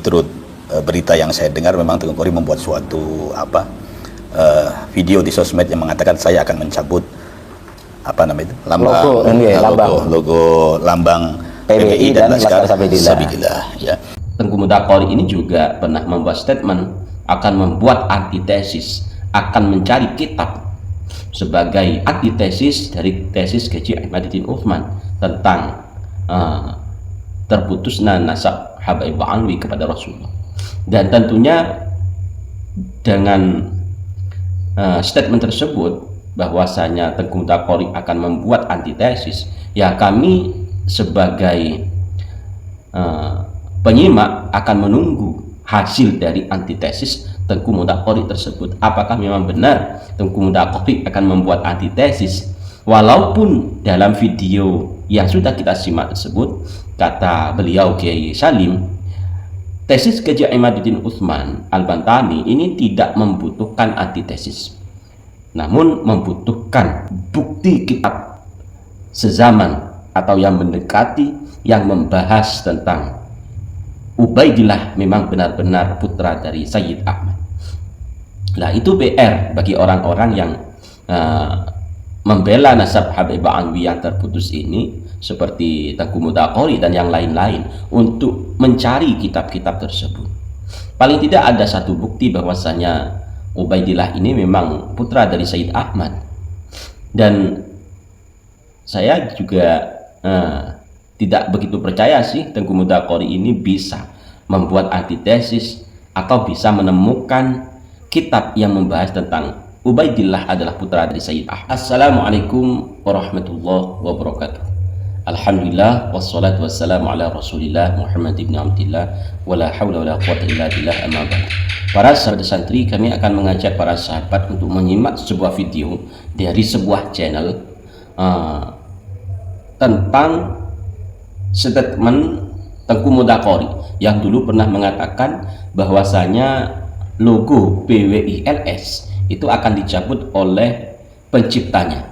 menurut berita yang saya dengar memang Tengku Khori membuat suatu video di sosmed yang mengatakan saya akan mencabut logo lambang PBI dan Laskar Sabilillah. Ya. Tengku Mudaqori ini juga pernah membuat statement akan membuat antitesis, akan mencari kitab sebagai antitesis dari tesis K.J. Ahmaduddin Uthman tentang terputusnya nasab Habaib Alwi kepada Rasulullah. Dan tentunya dengan statement tersebut bahwasanya Tengku Mudaqori akan membuat antitesis, ya kami sebagai penyimak akan menunggu hasil dari antitesis Tengku Mudaqori tersebut. Apakah memang benar Tengku Mudaqori akan membuat antitesis? Walaupun dalam video yang sudah kita simak tersebut, kata beliau Kiai Salim, tesis K.J. Ahmaduddin Uthman Al-Bantani ini tidak membutuhkan antitesis, namun membutuhkan bukti kitab sezaman atau yang mendekati, yang membahas tentang Ubaidillah memang benar-benar putra dari Sayyid Ahmad. Nah, itu PR bagi orang-orang yang membela nasab Habib Alwi yang terputus ini, seperti Tengku Mudaqori dan yang lain-lain, untuk mencari kitab-kitab tersebut. Paling tidak ada satu bukti bahwasanya Ubaidillah ini memang putra dari Sayyid Ahmad. Dan saya juga tidak begitu percaya sih Tengku Mudaqori ini bisa membuat antitesis atau bisa menemukan kitab yang membahas tentang Ubaidillah adalah putra dari Sayyid Ahmad. Assalamualaikum warahmatullahi wabarakatuh. Alhamdulillah wassalatu wassalamu ala Rasulillah Muhammad ibn Abdillah wala hawla wala quwwata illa billah, amma ba'd. Para sahabat santri, kami akan mengajak para sahabat untuk menyimak sebuah video dari sebuah channel tentang statement Tengku Mudaqori yang dulu pernah mengatakan bahwasanya logo PWILS itu akan dicabut oleh penciptanya.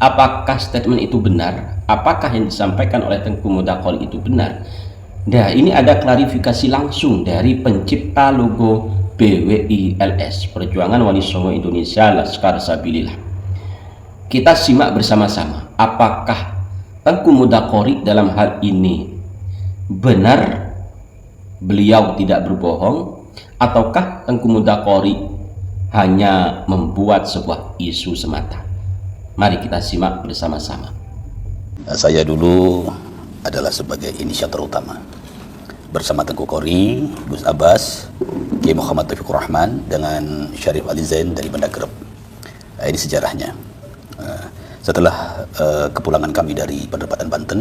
Apakah statement itu benar? Apakah yang disampaikan oleh Tengku Mudaqori itu benar? Nah, ini ada klarifikasi langsung dari pencipta logo PWILS, Perjuangan Wali Songo Indonesia Laskar Sabilillah. Kita simak bersama-sama apakah Tengku Mudaqori dalam hal ini benar beliau tidak berbohong, ataukah Tengku Mudaqori hanya membuat sebuah isu semata. Mari kita simak bersama-sama. Saya dulu adalah sebagai inisiator utama bersama Tengku Khori, Gus Abbas, Kiai Muhammad Taufikur Rahman dengan Syarif Ali Zain dari Banda Kerep. Ini sejarahnya. Setelah kepulangan kami dari Padepokan Banten,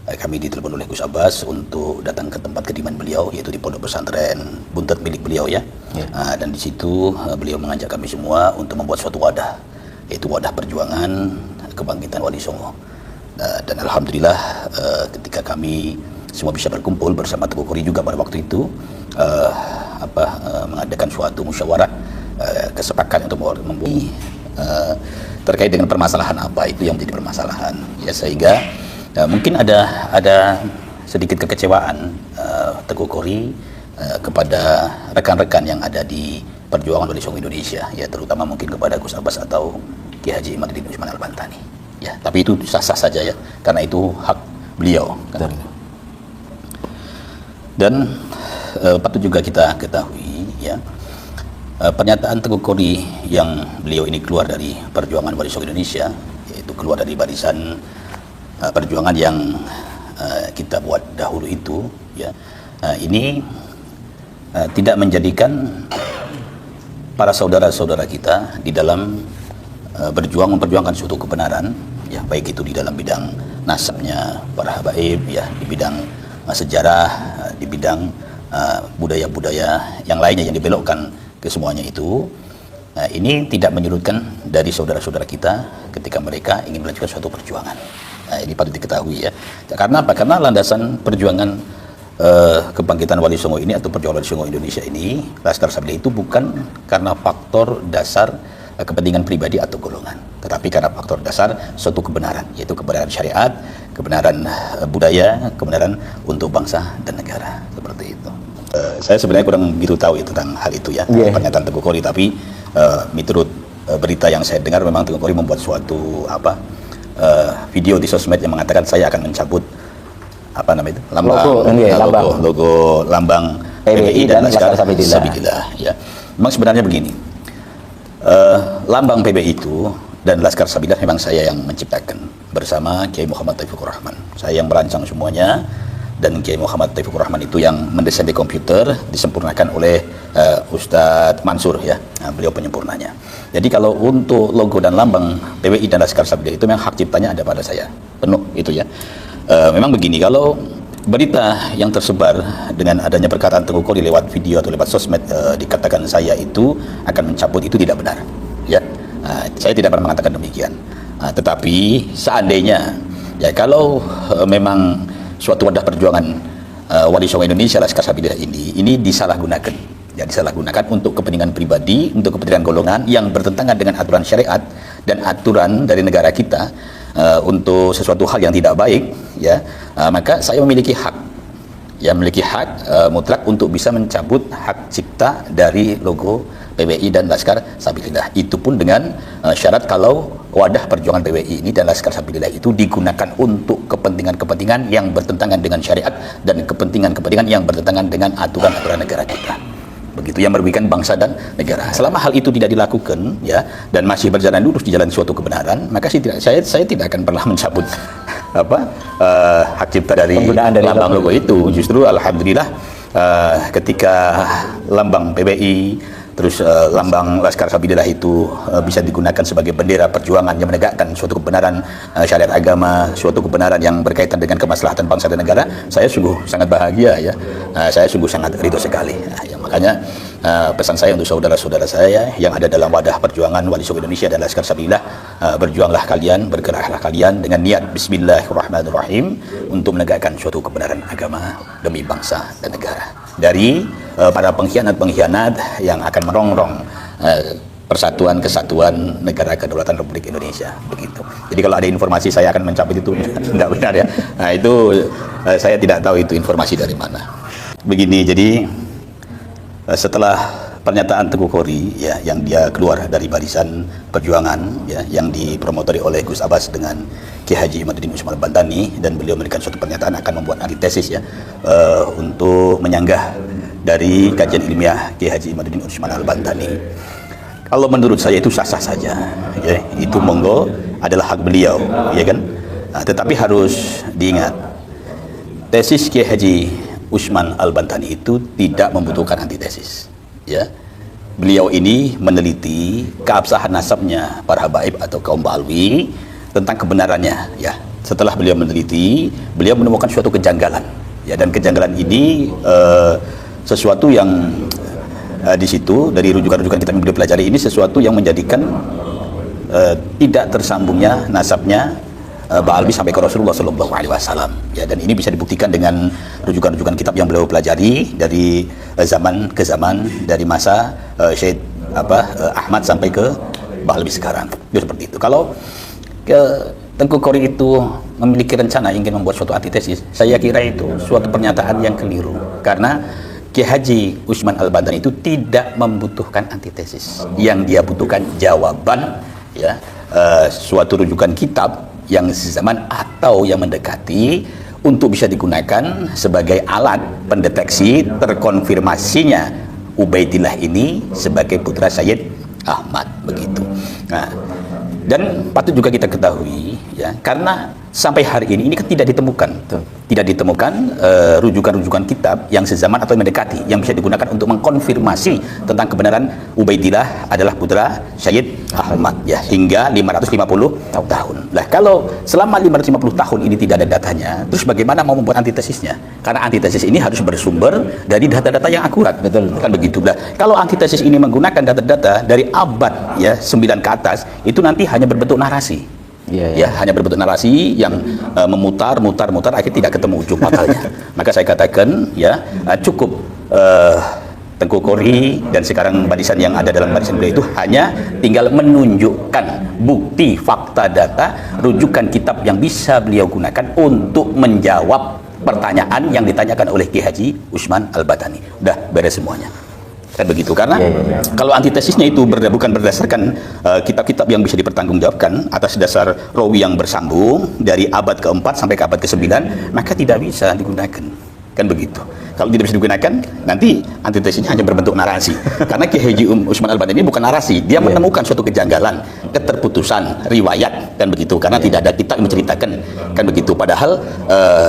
kami ditelepon oleh Gus Abbas untuk datang ke tempat kediaman beliau, yaitu di Pondok Pesantren Buntet milik beliau ya. Dan di situ beliau mengajak kami semua untuk membuat suatu wadah, yaitu wadah perjuangan kebangkitan Wali Songo. Dan alhamdulillah ketika kami semua bisa berkumpul bersama Tengku Khori juga pada waktu itu mengadakan suatu musyawarah kesepakatan untuk membuat terkait dengan permasalahan apa itu yang menjadi permasalahan ya, sehingga mungkin ada sedikit kekecewaan Tengku Khori kepada rekan-rekan yang ada di Perjuangan Wali Songo Indonesia ya, terutama mungkin kepada Gus Abbas atau Kiai Haji Ahmaduddin Utsman Al-Bantani ya, tapi itu sah-sah saja ya, karena itu hak beliau kan. Dan patut juga kita ketahui ya, pernyataan Tengku Khori yang beliau ini keluar dari Perjuangan Wali Songo Indonesia, yaitu keluar dari barisan perjuangan yang kita buat dahulu itu ya, ini tidak menjadikan para saudara-saudara kita di dalam berjuang memperjuangkan suatu kebenaran ya, baik itu di dalam bidang nasabnya para habaib ya, di bidang sejarah, di bidang budaya-budaya yang lainnya yang dibelokkan ke semuanya itu. Ini tidak menyurutkan dari saudara-saudara kita ketika mereka ingin melanjutkan suatu perjuangan. Ini patut diketahui ya. Karena apa? Karena landasan perjuangan kebangkitan Wali Songo ini atau Perjuangan Wali Songo Indonesia ini, Laskar Sabilillah, itu bukan karena faktor dasar kepentingan pribadi atau golongan, tetapi karena faktor dasar suatu kebenaran, yaitu kebenaran syariat, kebenaran budaya, kebenaran untuk bangsa dan negara, seperti itu. Saya sebenarnya kurang begitu tahu tentang hal itu ya, pernyataan Tengku Khori, tapi menurut berita yang saya dengar memang Tengku Khori membuat suatu video di sosmed yang mengatakan saya akan mencabut logo lambang PBI dan Laskar Sabilillah. Ya, memang sebenarnya begini, lambang PBI itu dan Laskar Sabilillah memang saya yang menciptakan bersama Kiai Muhammad Taufikur Rahman. Saya yang merancang semuanya, dan Kiai Muhammad Taufikur Rahman itu yang mendesain di komputer, disempurnakan oleh Ustadz Mansur ya. Nah, beliau penyempurnanya. Jadi kalau untuk logo dan lambang PBI dan Laskar Sabilillah itu memang hak ciptanya ada pada saya penuh itu ya. Memang begini, kalau berita yang tersebar dengan adanya perkataan Tengku Khori lewat video atau lewat sosmed dikatakan saya itu akan mencabut, itu tidak benar ya. Saya tidak pernah mengatakan demikian. Tetapi seandainya ya, kalau memang suatu wadah perjuangan Wali Songo Indonesia Laskar Sabilillah ini disalahgunakan ya, disalahgunakan untuk kepentingan pribadi, untuk kepentingan golongan yang bertentangan dengan aturan syariat dan aturan dari negara kita, untuk sesuatu hal yang tidak baik ya, maka saya memiliki hak ya, mutlak untuk bisa mencabut hak cipta dari logo PBI dan Laskar Sabilillah. Itu pun dengan syarat kalau wadah perjuangan PBI ini dan Laskar Sabilillah itu digunakan untuk kepentingan-kepentingan yang bertentangan dengan syariat dan kepentingan-kepentingan yang bertentangan dengan aturan-aturan negara kita. Begitu, yang merugikan bangsa dan negara. Selama hal itu tidak dilakukan ya, dan masih berjalan lurus di jalan suatu kebenaran, maka saya tidak akan pernah mencabut hak cipta dari lambang logo itu. Justru alhamdulillah ketika lambang PBI terus lambang Laskar Sabilillah itu bisa digunakan sebagai bendera perjuangan yang menegakkan suatu kebenaran syariat agama, suatu kebenaran yang berkaitan dengan kemaslahatan bangsa dan negara, saya sungguh sangat bahagia ya. Saya sungguh sangat ridho sekali. Ya, makanya pesan saya untuk saudara-saudara saya yang ada dalam wadah perjuangan Wali Songo Indonesia dan Laskar Sabilillah, berjuanglah kalian, bergeraklah kalian dengan niat Bismillahirrahmanirrahim untuk menegakkan suatu kebenaran agama demi bangsa dan negara dari para pengkhianat-pengkhianat yang akan merongrong persatuan kesatuan negara kedaulatan Republik Indonesia, begitu. Jadi kalau ada informasi saya akan mencabut itu tidak benar ya. Nah, itu saya tidak tahu itu informasi dari mana. Begini, jadi setelah pernyataan Tengku Khori ya, yang dia keluar dari barisan perjuangan ya, yang dipromotori oleh Gus Abbas dengan Kiai Haji Imaduddin Usman Al-Bantani, dan beliau memberikan suatu pernyataan akan membuat antitesis ya, untuk menyanggah dari kajian ilmiah Kiai Haji Imaduddin Usman Al-Bantani. Kalau menurut saya itu sah-sah saja ya, itu monggo, adalah hak beliau ya kan. Nah, tetapi harus diingat, tesis Kiai Haji Usman Al-Bantani itu tidak membutuhkan antitesis ya. Beliau ini meneliti keabsahan nasabnya para habaib atau kaum Ba'alwi tentang kebenarannya ya. Setelah beliau meneliti, beliau menemukan suatu kejanggalan ya, dan kejanggalan ini sesuatu yang di situ dari rujukan-rujukan kita yang beliau pelajari ini, sesuatu yang menjadikan tidak tersambungnya nasabnya Ba'alwi sampai ke Rasulullah SAW ya, dan ini bisa dibuktikan dengan rujukan-rujukan kitab yang beliau pelajari dari zaman ke zaman, dari masa Syed Ahmad sampai ke Ba'alwi sekarang. Itu seperti itu. Kalau Tengku Khori itu memiliki rencana ingin membuat suatu antitesis, saya kira itu suatu pernyataan yang keliru, karena Kiai Haji Usman Al-Bantani itu tidak membutuhkan antitesis. Yang dia butuhkan jawaban ya, suatu rujukan kitab yang sezaman atau yang mendekati untuk bisa digunakan sebagai alat pendeteksi terkonfirmasinya Ubaidillah ini sebagai putra Sayyid Ahmad, begitu. Nah, dan patut juga kita ketahui ya, karena sampai hari ini kan tidak ditemukan rujukan-rujukan kitab yang sezaman atau yang mendekati yang bisa digunakan untuk mengkonfirmasi tentang kebenaran Ubaidillah adalah putra Sayyid Ahmad ya, hingga 550 tahun. Lah, kalau selama 550 tahun ini tidak ada datanya, terus bagaimana mau membuat antitesisnya? Karena antitesis ini harus bersumber dari data-data yang akurat. Betul. Kan begitu. Lah, kalau antitesis ini menggunakan data-data dari abad ya 9 ke atas, itu nanti hanya berbentuk narasi. Ya, hanya berbentuk narasi yang memutar akhirnya tidak ketemu ujung pangkalnya. Maka saya katakan ya, cukup Tengku Khori dan sekarang barisan yang ada dalam barisan beliau itu hanya tinggal menunjukkan bukti, fakta, data, rujukan kitab yang bisa beliau gunakan untuk menjawab pertanyaan yang ditanyakan oleh Kiai Haji Usman Al-Batani. Udah beres semuanya. Kan begitu, karena kalau antitesisnya itu bukan berdasarkan kitab-kitab yang bisa dipertanggungjawabkan atas dasar rawi yang bersambung dari abad ke-4 sampai ke abad ke-9, maka tidak bisa digunakan. Kan begitu. Kalau tidak bisa digunakan, nanti antitesisnya hanya berbentuk narasi. Karena Kiai Haji Usman Al-Batani ini bukan narasi, dia menemukan suatu kejanggalan, keterputusan riwayat, kan begitu. Karena tidak ada kitab yang menceritakan, kan begitu. Padahal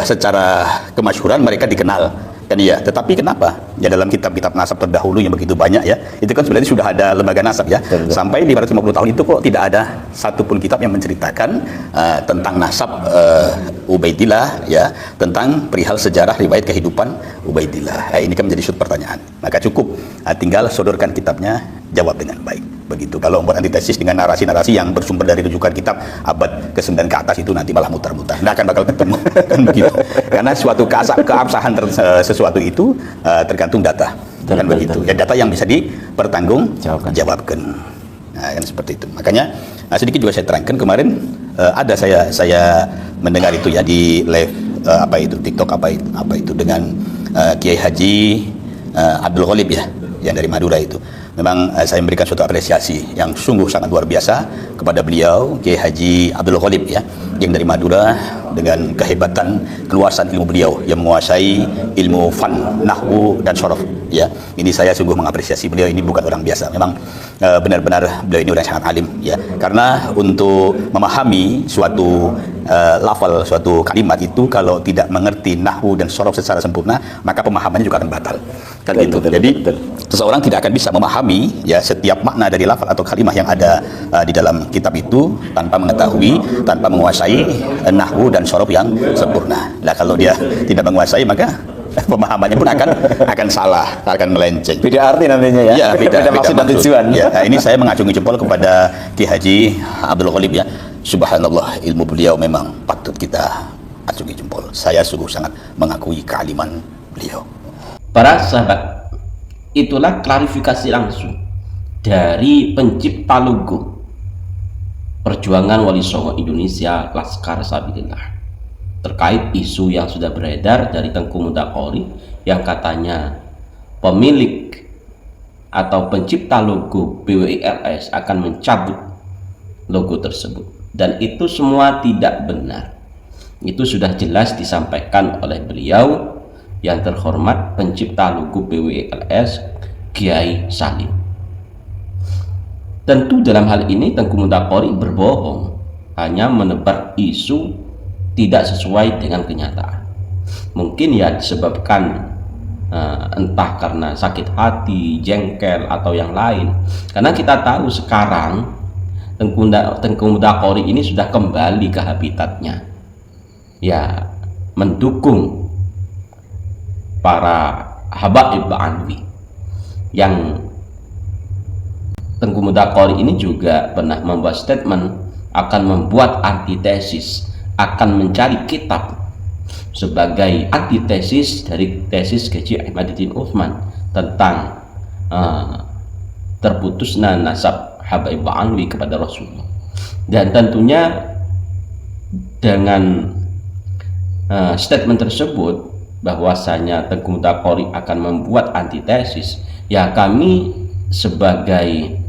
secara kemasyhuran mereka dikenal. Kan iya, tetapi kenapa? Ya dalam kitab-kitab nasab terdahulu yang begitu banyak ya, itu kan sebenarnya sudah ada lembaga nasab ya. Sampai 550 tahun itu kok tidak ada satupun kitab yang menceritakan tentang nasab Ubaidillah ya, tentang perihal sejarah riwayat kehidupan Ubaidillah. Ini kan menjadi sudut pertanyaan. Maka cukup tinggal sodorkan kitabnya, jawab dengan baik. Begitu. Kalau membuat antitesis dengan narasi-narasi yang bersumber dari rujukan kitab abad ke-9 ke atas itu nanti malah mutar-mutar. Nggak akan bakal ketemu. Kan begitu. Karena suatu keabsahan sesuatu itu tergantung data. Kan begitu. Ya data yang bisa dipertanggungjawabkan. Nah, kan seperti itu. Makanya sedikit juga saya terangkan kemarin ada saya mendengar itu ya di live TikTok apa itu dengan Kiai Haji Abdul Ghalib ya, yang dari Madura itu. Memang saya memberikan suatu apresiasi yang sungguh sangat luar biasa kepada beliau, Kiai Haji Abdul Ghalib ya, yang dari Madura, dengan kehebatan keluasan ilmu beliau yang menguasai ilmu fan, nahwu dan sorof ya. Ini saya sungguh mengapresiasi beliau, ini bukan orang biasa. Memang benar-benar beliau ini orang sangat alim ya. Karena untuk memahami suatu lafal, suatu kalimat itu kalau tidak mengerti nahwu dan sorof secara sempurna, maka pemahamannya juga akan batal. Kan gitu. Jadi seseorang tidak akan bisa memahami ya setiap makna dari lafal atau kalimat yang ada di dalam kitab itu tanpa mengetahui, tanpa menguasai nahwu dan sorof yang sempurna. Nah, kalau dia tidak menguasai maka pemahamannya pun akan salah, akan melenceng. Beda arti nantinya ya. Ya, beda maksud dan tujuan. Ya, nah, ini saya mengacungi jempol kepada Kiai Haji Abdul Ghalib ya. Subhanallah, ilmu beliau memang patut kita acungi jempol. Saya sungguh sangat mengakui kealiman beliau. Para sahabat, itulah klarifikasi langsung dari pencipta logo Perjuangan Wali Songo Indonesia Laskar Sabilillah terkait isu yang sudah beredar dari Tengku Mudaqori yang katanya pemilik atau pencipta logo BWILS akan mencabut logo tersebut, dan itu semua tidak benar. Itu sudah jelas disampaikan oleh beliau yang terhormat pencipta logo BWILS, Kiai Salim. Tentu dalam hal ini Tengku Mudaqori berbohong, hanya menebar isu tidak sesuai dengan kenyataan. Mungkin ya disebabkan entah karena sakit hati, jengkel atau yang lain. Karena kita tahu sekarang Tengku Mudaqori ini sudah kembali ke habitatnya, ya, mendukung para habaib Anwi. Yang Tengku Mudaqori ini juga pernah membuat statement akan membuat antitesis, akan mencari kitab sebagai antitesis dari tesis Kiai Ahmaduddin Utsman tentang terputusnya nasab habaib Anwi kepada Rasulullah. Dan tentunya dengan statement tersebut bahwasanya Tengku Mudaqori akan membuat antitesis, ya kami sebagai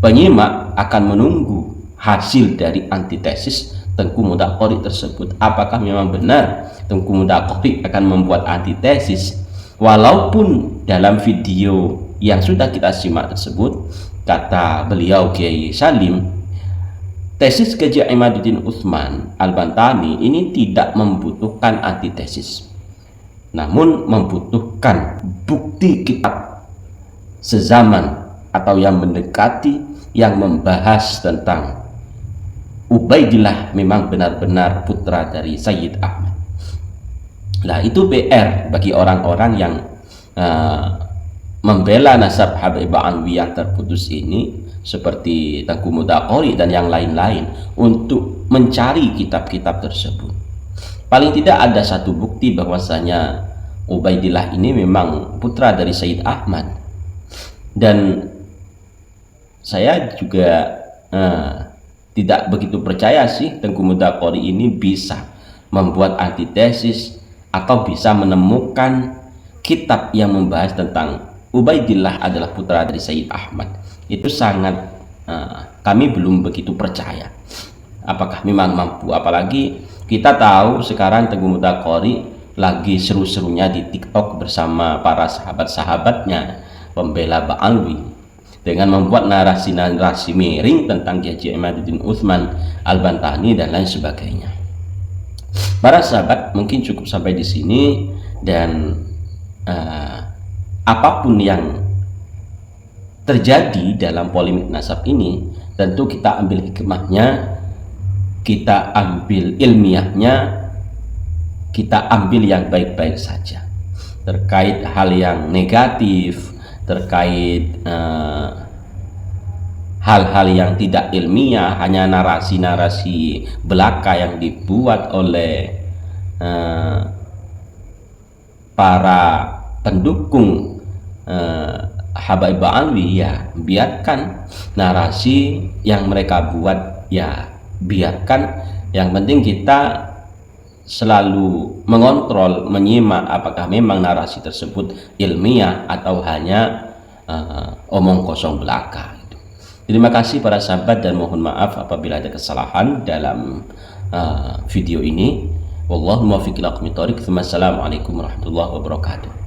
penyimak akan menunggu hasil dari antitesis Tengku Mudaqori tersebut. Apakah memang benar Tengku Mudaqori akan membuat antitesis? Walaupun dalam video yang sudah kita simak tersebut, kata beliau Kiai Salim, tesis Kiai Ahmaduddin Utsman Al-Bantani ini tidak membutuhkan antitesis, namun membutuhkan bukti kitab sezaman atau yang mendekati, yang membahas tentang Ubaidillah memang benar-benar putra dari Sayyid Ahmad. Nah, itu PR bagi orang-orang yang membela nasab Habaib Anwi yang terputus ini, seperti Tengku Mudaqori dan yang lain-lain, untuk mencari kitab-kitab tersebut. Paling tidak ada satu bukti bahwasanya Ubaidillah ini memang putra dari Sayyid Ahmad. Dan saya juga tidak begitu percaya sih Tengku Mudaqori ini bisa membuat antitesis atau bisa menemukan kitab yang membahas tentang Ubaidillah adalah putra dari Sayyid Ahmad. Itu sangat kami belum begitu percaya apakah memang mampu, apalagi kita tahu sekarang Teguh Mutaqori lagi seru-serunya di TikTok bersama para sahabat-sahabatnya pembela Ba'alwi dengan membuat narasi-narasi miring tentang Kiai Haji Imaduddin Utsman Al-Bantani dan lain sebagainya. Para sahabat, mungkin cukup sampai di sini, dan apapun yang terjadi dalam polemik nasab ini tentu kita ambil hikmahnya, kita ambil ilmiahnya, kita ambil yang baik-baik saja. Terkait hal yang negatif, terkait hal-hal yang tidak ilmiah, hanya narasi-narasi belaka yang dibuat oleh para pendukung Habaib Ba'alwi, ya biarkan narasi yang mereka buat, ya biarkan. Yang penting kita selalu mengontrol, menyimak apakah memang narasi tersebut ilmiah atau hanya omong kosong belaka. Terima kasih para sahabat, dan mohon maaf apabila ada kesalahan dalam video ini. Wallahu muwaffiq ila aqwamit thoriq. Wassalamualaikum warahmatullahi wabarakatuh.